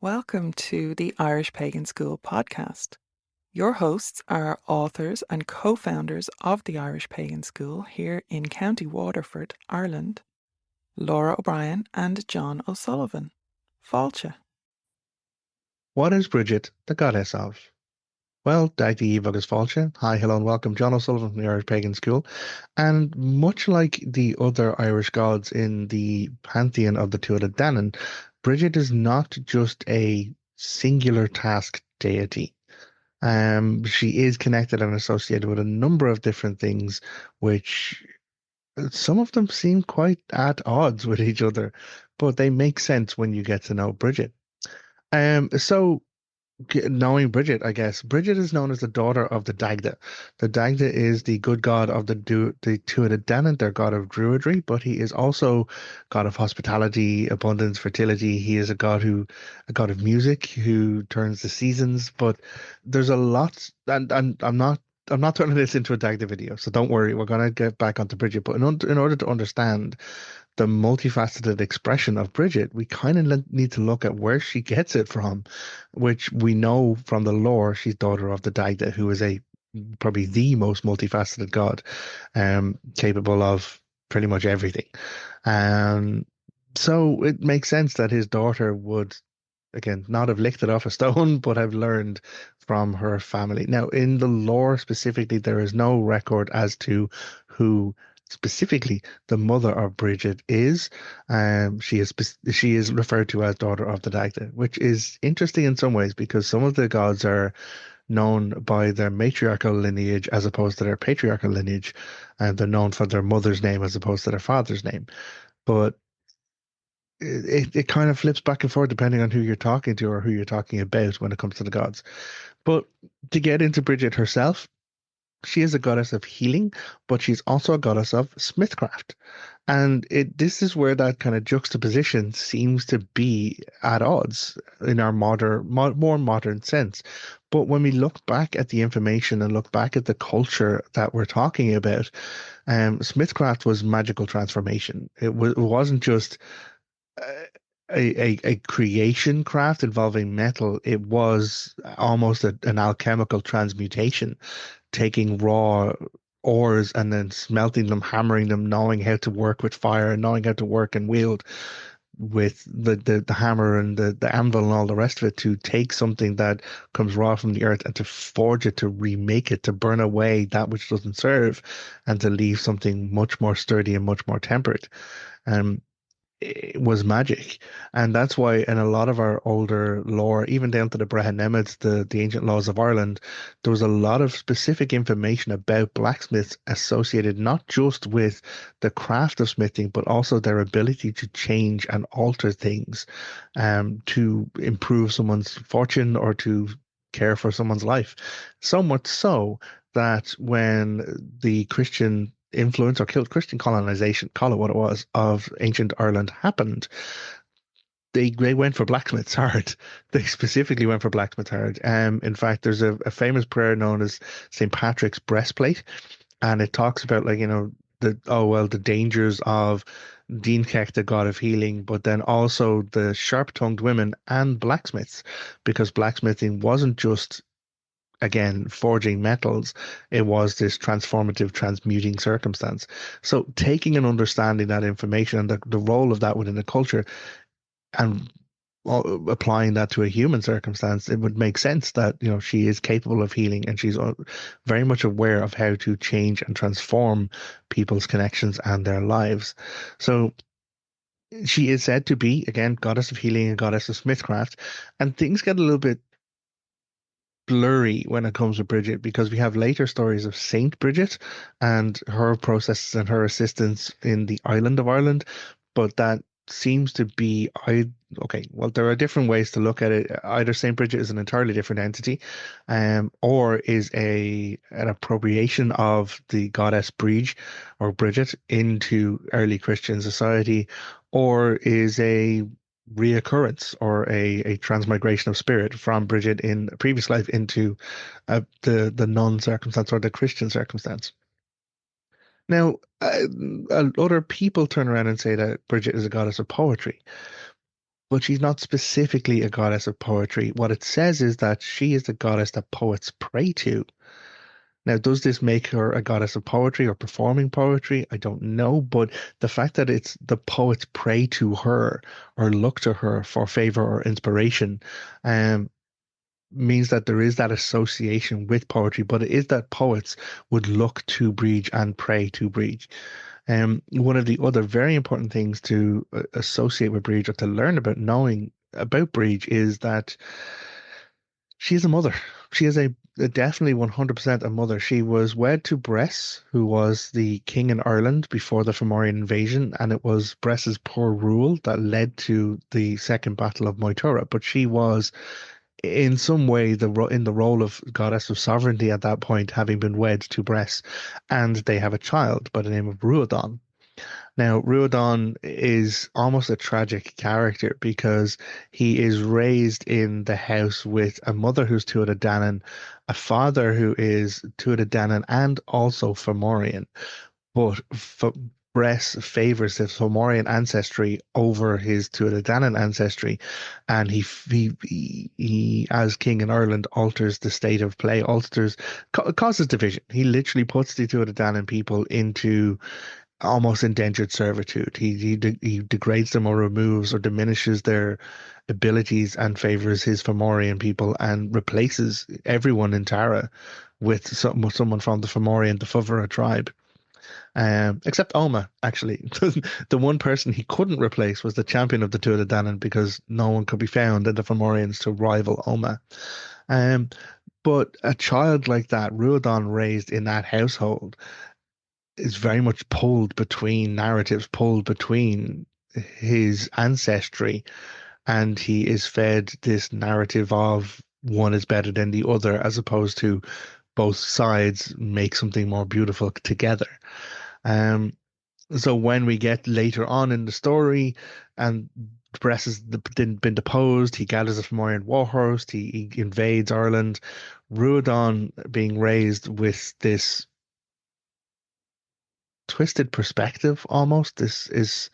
Welcome to the Irish Pagan School podcast. Your hosts are authors and co-founders of the Irish Pagan School here in County Waterford, Ireland, Laura O'Brien and Jon O'Sullivan. Fáilte. What is Brigid, the goddess of? Well, Dagda agus Fáilte. Hi, hello, and welcome. Jon O'Sullivan from the Irish Pagan School. And much like the other Irish gods in the pantheon of the Tuatha Dé Danann, Brigid is not just a singular task deity. She is connected and associated with a number of different things, which some of them seem quite at odds with each other, but they make sense when you get to know Brigid. Knowing Brigid, I guess. Brigid is known as the daughter of the Dagda. The Dagda is the good god of the Tuatha Dé Danann, their god of druidry, but he is also god of hospitality, abundance, fertility. He is a god of music who turns the seasons. But there's a lot, and I'm not turning this into a Dagda video, so don't worry. We're gonna get back onto Brigid, but in order to understand the multifaceted expression of Brigid, we kind of need to look at where she gets it from, which we know from the lore she's daughter of the Dagda, who is probably the most multifaceted god, capable of pretty much everything. So it makes sense that his daughter would, again, not have licked it off a stone, but have learned from her family. Now, in the lore specifically, there is no record as to who specifically the mother of Brigid is. She is referred to as daughter of the Dagda, which is interesting in some ways because some of the gods are known by their matriarchal lineage as opposed to their patriarchal lineage, and they're known for their mother's name as opposed to their father's name. But it kind of flips back and forth depending on who you're talking to or who you're talking about when it comes to the gods. But to get into Brigid herself, she is a goddess of healing, but she's also a goddess of smithcraft. And this is where that kind of juxtaposition seems to be at odds in our more modern sense. But when we look back at the information and look back at the culture that we're talking about, smithcraft was magical transformation. It wasn't just a creation craft involving metal. It was almost an alchemical transmutation, taking raw ores and then smelting them, hammering them, knowing how to work with fire, knowing how to work and wield with the hammer and the anvil and all the rest of it to take something that comes raw from the earth and to forge it, to remake it, to burn away that which doesn't serve, and to leave something much more sturdy and much more tempered. It was magic. And that's why in a lot of our older lore, even down to the Brehon Nemeds, the ancient laws of Ireland, there was a lot of specific information about blacksmiths associated not just with the craft of smithing, but also their ability to change and alter things, to improve someone's fortune or to care for someone's life. So much so that when the Christian influence or Christian colonization, call it what it was, of ancient Ireland happened, they went for blacksmiths hard. They specifically went for blacksmiths hard. In fact, there's a famous prayer known as St. Patrick's breastplate, and it talks about the dangers of Deities, the god of healing, but then also the sharp-tongued women and blacksmiths, because blacksmithing wasn't just, again, forging metals, it was this transformative, transmuting circumstance. So taking and understanding that information and the role of that within the culture and applying that to a human circumstance, it would make sense that, she is capable of healing and she's very much aware of how to change and transform people's connections and their lives. So she is said to be, again, goddess of healing and goddess of smithcraft, and things get a little bit blurry when it comes to Brigid because we have later stories of Saint Brigid and her processes and her assistance in the island of Ireland, but that seems to be okay. Well, there are different ways to look at it. Either Saint Brigid is an entirely different entity, or is an appropriation of the goddess Brigid or Brigid into early Christian society, or is a reoccurrence or a transmigration of spirit from Brigid in a previous life into the nun circumstance or the Christian circumstance. Now, other people turn around and say that Brigid is a goddess of poetry, but she's not specifically a goddess of poetry. What it says is that she is the goddess that poets pray to. Now, does this make her a goddess of poetry or performing poetry? I don't know, but the fact that it's the poets pray to her or look to her for favor or inspiration, um, means that there is that association with poetry, but it is that poets would look to Brigid and pray to Brigid. One of the other very important things to associate with Brigid or to learn about knowing about Brigid is that she is a mother. She is a definitely 100% a mother. She was wed to Bress, who was the king in Ireland before the Fomorian invasion, and it was Bress's poor rule that led to the Second Battle of Moytura. But she was, in some way, in the role of goddess of sovereignty at that point, having been wed to Bress, and they have a child by the name of Ruadan. Now, Ruadan is almost a tragic character because he is raised in the house with a mother who's Tuatha Dé Danann, a father who is Tuatha Dé Danann and also Fomorian. But Bress favors his Fomorian ancestry over his Tuatha Dé Danann ancestry, and he, as king in Ireland, alters the state of play, causes division. He literally puts the Tuatha Dé Danann people into almost indentured servitude. He degrades them or removes or diminishes their abilities and favors his Fomorian people and replaces everyone in Tara with someone from the Fomorian, the Fuvara tribe. Except Oma, actually. The one person he couldn't replace was the champion of the Tuatha Dé Danann because no one could be found in the Fomorians to rival Oma. Um, but a child like that, Ruadan raised in that household, is very much pulled between narratives, pulled between his ancestry, and he is fed this narrative of one is better than the other, as opposed to both sides make something more beautiful together. Um, so when we get later on in the story, and Bress has been deposed, he gathers a Fomorian warhorse, he invades Ireland. Ruadan being raised with this twisted perspective almost. This is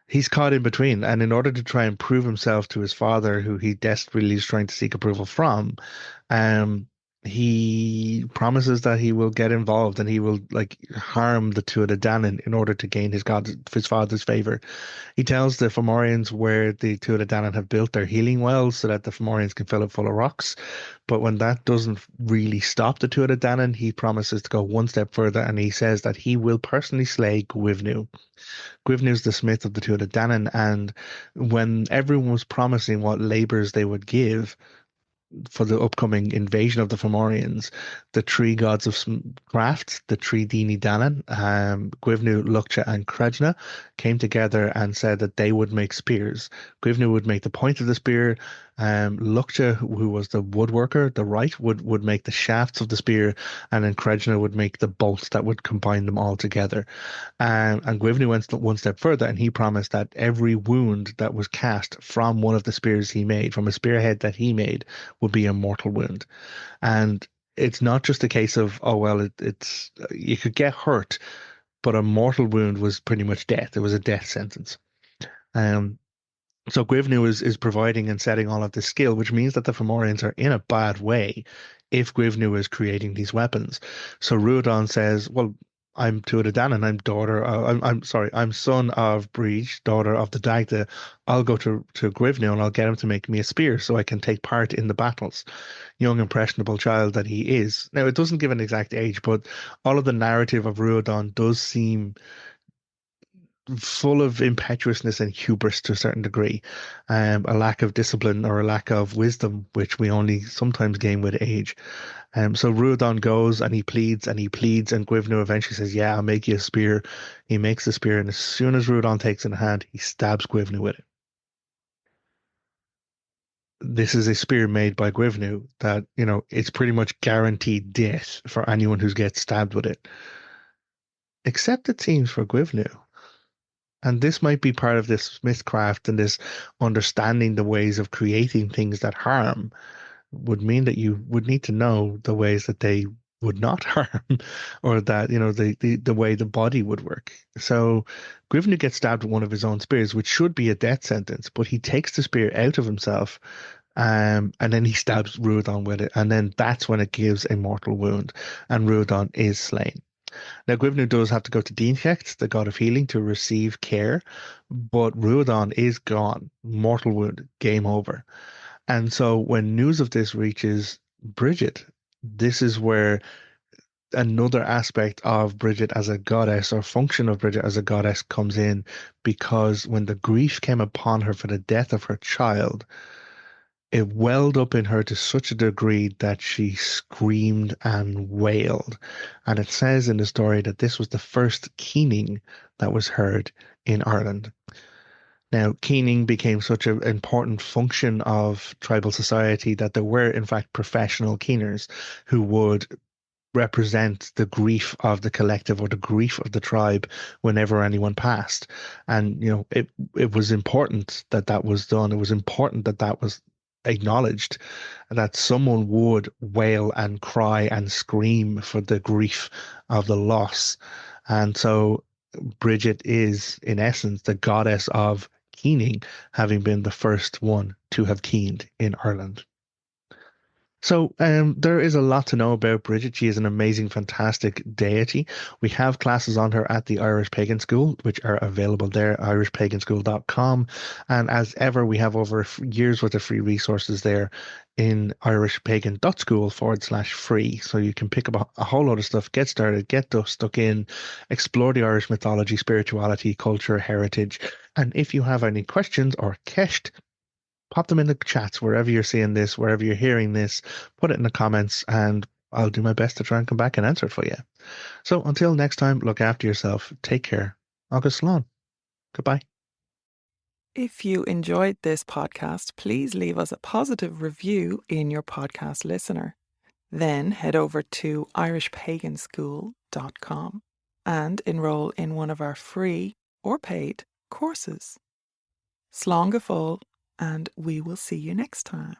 he's caught in between, and in order to try and prove himself to his father, who he desperately is trying to seek approval from, um, he promises that he will get involved and he will like harm the Tuatha Dé Danann in order to gain his father's favor. He tells the Fomorians where the Tuatha Dé Danann have built their healing wells so that the Fomorians can fill it full of rocks. But when that doesn't really stop the Tuatha Dé Danann, he promises to go one step further and he says that he will personally slay Gwivnu. Gwivnu's the smith of the Tuatha Dé Danann, and when everyone was promising what labors they would give for the upcoming invasion of the Fomorians, the three gods of craft, the three Dini Danann, Gwivnu, Luchtcha, and Crajna, came together and said that they would make spears. Gwivnu would make the point of the spear. Luchtcha, who was the woodworker, the right, would make the shafts of the spear, and then Crajna would make the bolts that would combine them all together. And Gwivnu went one step further, and he promised that every wound that was cast from one of the spears he made, from a spearhead that he made, would be a mortal wound. And it's not just a case of, oh, well, it's you could get hurt, but a mortal wound was pretty much death. It was a death sentence. Um, so Gwivnu is providing and setting all of this skill, which means that the Fomorians are in a bad way if Gwivnu is creating these weapons. So Ruadan says, well, I'm Tuatha Dé Danann, I'm sorry, I'm son of Brigid, daughter of the Dagda. I'll go to Gwivnu and I'll get him to make me a spear so I can take part in the battles. Young, impressionable child that he is. Now, it doesn't give an exact age, but all of the narrative of Ruadan does seem full of impetuousness and hubris to a certain degree, a lack of discipline or a lack of wisdom, which we only sometimes gain with age. So Ruadan goes and he pleads and he pleads, and Gwivnu eventually says, "Yeah, I'll make you a spear." He makes the spear, and as soon as Ruadan takes it in hand, he stabs Gwivnu with it. This is a spear made by Gwivnu that, it's pretty much guaranteed death for anyone who gets stabbed with it. Except it seems for Gwivnu. And this might be part of this smithcraft and this understanding the ways of creating things that harm would mean that you would need to know the ways that they would not harm, or that, the way the body would work. So Grivnu gets stabbed with one of his own spears, which should be a death sentence, but he takes the spear out of himself, and then he stabs Ruadhán with it, and then that's when it gives a mortal wound, and Ruadhán is slain. Now, Grivnu does have to go to Dienchecht, the god of healing, to receive care, but Ruadhán is gone. Mortal wound, game over. And so when news of this reaches Brigid, this is where another aspect of Brigid as a goddess, or function of Brigid as a goddess, comes in, because when the grief came upon her for the death of her child, it welled up in her to such a degree that she screamed and wailed. And it says in the story that this was the first keening that was heard in Ireland. Now, keening became such an important function of tribal society that there were, in fact, professional keeners who would represent the grief of the collective or the grief of the tribe whenever anyone passed. And, it was important that that was done. It was important that that was acknowledged, that someone would wail and cry and scream for the grief of the loss. And so Bridget is, in essence, the goddess of keening, having been the first one to have keened in Ireland. So there is a lot to know about Bridget. She is an amazing, fantastic deity. We have classes on her at the Irish Pagan School, which are available there, irishpaganschool.com. And as ever, we have over years worth of free resources there in irishpagan.school/free. So you can pick up a whole lot of stuff, get started, get stuck in, explore the Irish mythology, spirituality, culture, heritage. And if you have any questions or questions, pop them in the chats wherever you're seeing this, wherever you're hearing this, put it in the comments, and I'll do my best to try and come back and answer it for you. So until next time, look after yourself, take care. Agus Slán. Goodbye. If you enjoyed this podcast, please leave us a positive review in your podcast listener. Then head over to irishpaganschool.com and enroll in one of our free or paid courses. Slán go fóill, and we will see you next time.